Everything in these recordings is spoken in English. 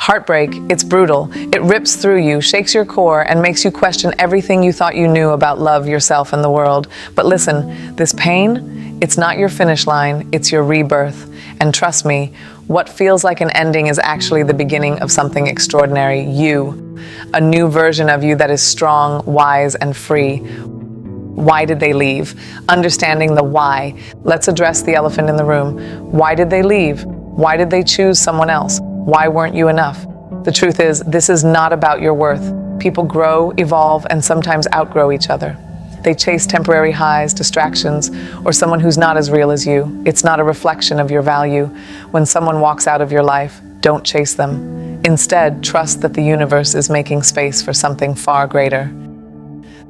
Heartbreak, it's brutal. It rips through you, shakes your core, and makes you question everything you thought you knew about love, yourself, and the world. But listen, this pain, it's not your finish line, it's your rebirth. And trust me, what feels like an ending is actually the beginning of something extraordinary. You, a new version of you that is strong, wise, and free. Why did they leave? Understanding the why. Let's address the elephant in the room. Why did they leave? Why did they choose someone else? Why weren't you enough? The truth is, this is not about your worth. People grow, evolve, and sometimes outgrow each other. They chase temporary highs, distractions, or someone who's not as real as you. It's not a reflection of your value. When someone walks out of your life, don't chase them. Instead, trust that the universe is making space for something far greater.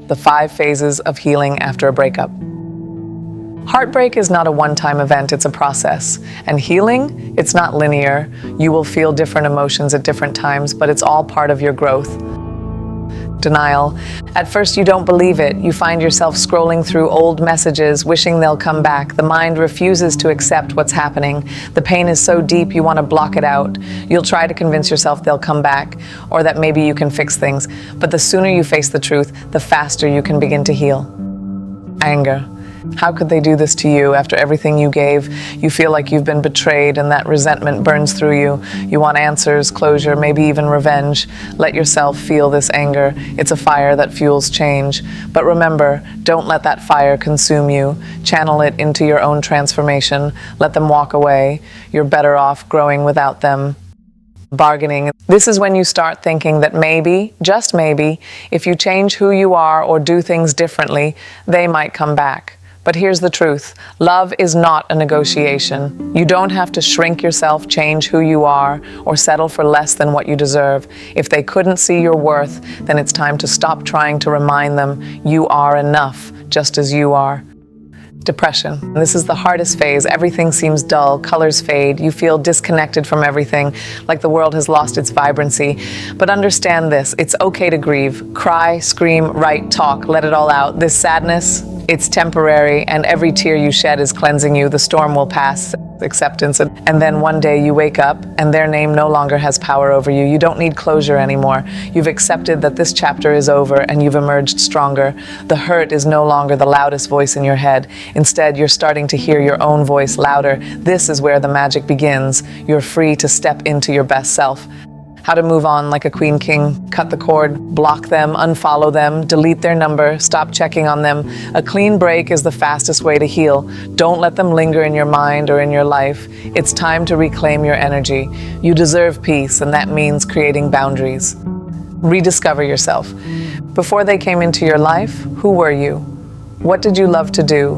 The 5 phases of healing after a breakup. Heartbreak is not a one-time event, it's a process. And healing, it's not linear. You will feel different emotions at different times, but it's all part of your growth. Denial. At first you don't believe it. You find yourself scrolling through old messages, wishing they'll come back. The mind refuses to accept what's happening. The pain is so deep you want to block it out. You'll try to convince yourself they'll come back, or that maybe you can fix things. But the sooner you face the truth, the faster you can begin to heal. Anger. How could they do this to you after everything you gave? You feel like you've been betrayed, and that resentment burns through you. You want answers, closure, maybe even revenge. Let yourself feel this anger. It's a fire that fuels change. But remember, don't let that fire consume you. Channel it into your own transformation. Let them walk away. You're better off growing without them. Bargaining. This is when you start thinking that maybe, just maybe, if you change who you are or do things differently, they might come back. But here's the truth. Love is not a negotiation. You don't have to shrink yourself, change who you are, or settle for less than what you deserve. If they couldn't see your worth, then it's time to stop trying to remind them you are enough, just as you are. Depression. This is the hardest phase. Everything seems dull, colors fade, you feel disconnected from everything, like the world has lost its vibrancy. But understand this, it's okay to grieve. Cry, scream, write, talk, let it all out. This sadness, it's temporary, and every tear you shed is cleansing you. The storm will pass. Acceptance. And then one day you wake up and their name no longer has power over you. You don't need closure anymore. You've accepted that this chapter is over and you've emerged stronger. The hurt is no longer the loudest voice in your head. Instead, you're starting to hear your own voice louder. This is where the magic begins. You're free to step into your best self. How to move on like a queen king. Cut the cord, block them, unfollow them, delete their number, stop checking on them. A clean break is the fastest way to heal. Don't let them linger in your mind or in your life. It's time to reclaim your energy. You deserve peace, and that means creating boundaries. Rediscover yourself. Before they came into your life, who were you? What did you love to do?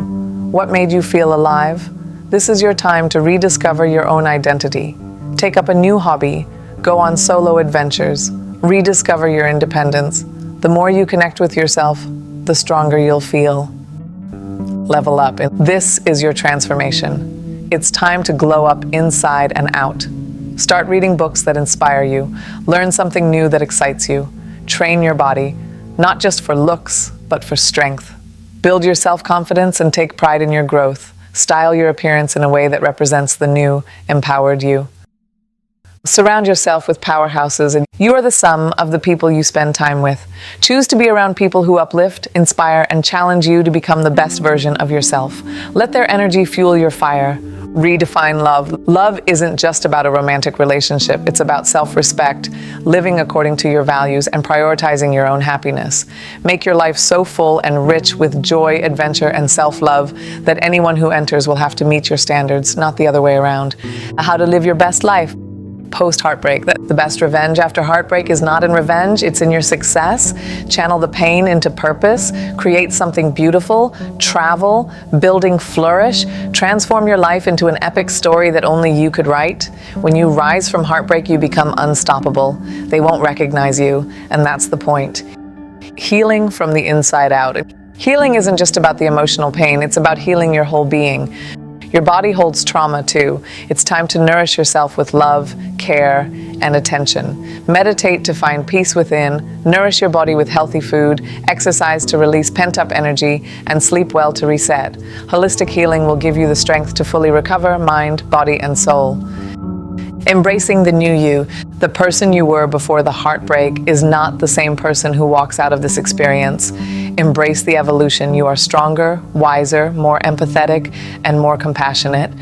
What made you feel alive? This is your time to rediscover your own identity. Take up a new hobby. Go on solo adventures. Rediscover your independence. The more you connect with yourself, the stronger you'll feel. Level up. This is your transformation. It's time to glow up inside and out. Start reading books that inspire you. Learn something new that excites you. Train your body, not just for looks, but for strength. Build your self-confidence and take pride in your growth. Style your appearance in a way that represents the new, empowered you. Surround yourself with powerhouses, and you are the sum of the people you spend time with. Choose to be around people who uplift, inspire, and challenge you to become the best version of yourself. Let their energy fuel your fire. Redefine love. Love isn't just about a romantic relationship. It's about self-respect, living according to your values, and prioritizing your own happiness. Make your life so full and rich with joy, adventure, and self-love that anyone who enters will have to meet your standards, not the other way around. How to live your best life. Post-heartbreak. The best revenge after heartbreak is not in revenge, it's in your success. Channel the pain into purpose. Create something beautiful. Travel. Building flourish. Transform your life into an epic story that only you could write. When you rise from heartbreak, you become unstoppable. They won't recognize you, and that's the point. Healing from the inside out. Healing isn't just about the emotional pain, it's about healing your whole being. Your body holds trauma too. It's time to nourish yourself with love, care, and attention. Meditate to find peace within, nourish your body with healthy food, exercise to release pent-up energy, and sleep well to reset. Holistic healing will give you the strength to fully recover mind, body, and soul. Embracing the new you, the person you were before the heartbreak, is not the same person who walks out of this experience. Embrace the evolution. You are stronger, wiser, more empathetic, and more compassionate.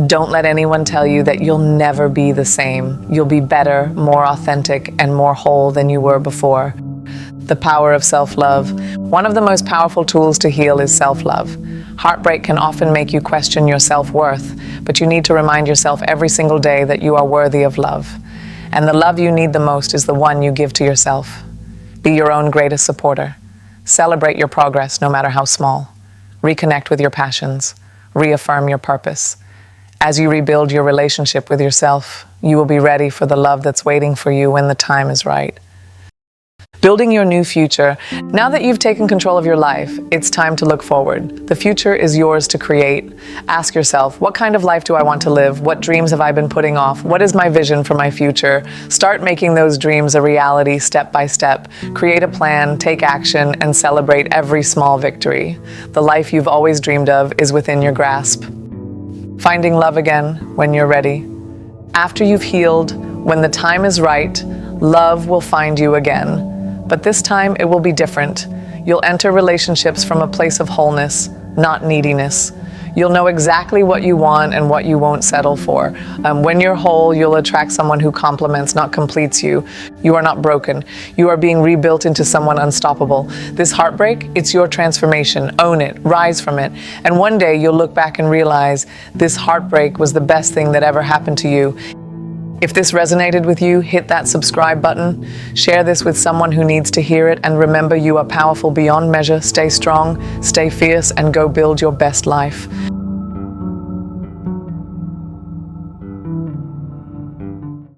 Don't let anyone tell you that you'll never be the same. You'll be better, more authentic, and more whole than you were before. The power of self-love. One of the most powerful tools to heal is self-love. Heartbreak can often make you question your self-worth, but you need to remind yourself every single day that you are worthy of love. And the love you need the most is the one you give to yourself. Be your own greatest supporter. Celebrate your progress, no matter how small. Reconnect with your passions. Reaffirm your purpose. As you rebuild your relationship with yourself, you will be ready for the love that's waiting for you when the time is right. Building your new future. Now that you've taken control of your life, it's time to look forward. The future is yours to create. Ask yourself, what kind of life do I want to live? What dreams have I been putting off? What is my vision for my future? Start making those dreams a reality step by step. Create a plan, take action, and celebrate every small victory. The life you've always dreamed of is within your grasp. Finding love again when you're ready. After you've healed, when the time is right, love will find you again. But this time it will be different. You'll enter relationships from a place of wholeness, not neediness. You'll know exactly what you want and what you won't settle for. When you're whole, you'll attract someone who complements, not completes you. You are not broken. You are being rebuilt into someone unstoppable. This heartbreak, it's your transformation. Own it, rise from it. And one day you'll look back and realize this heartbreak was the best thing that ever happened to you. If this resonated with you, hit that subscribe button. Share this with someone who needs to hear it. And remember, you are powerful beyond measure. Stay strong, stay fierce, and go build your best life.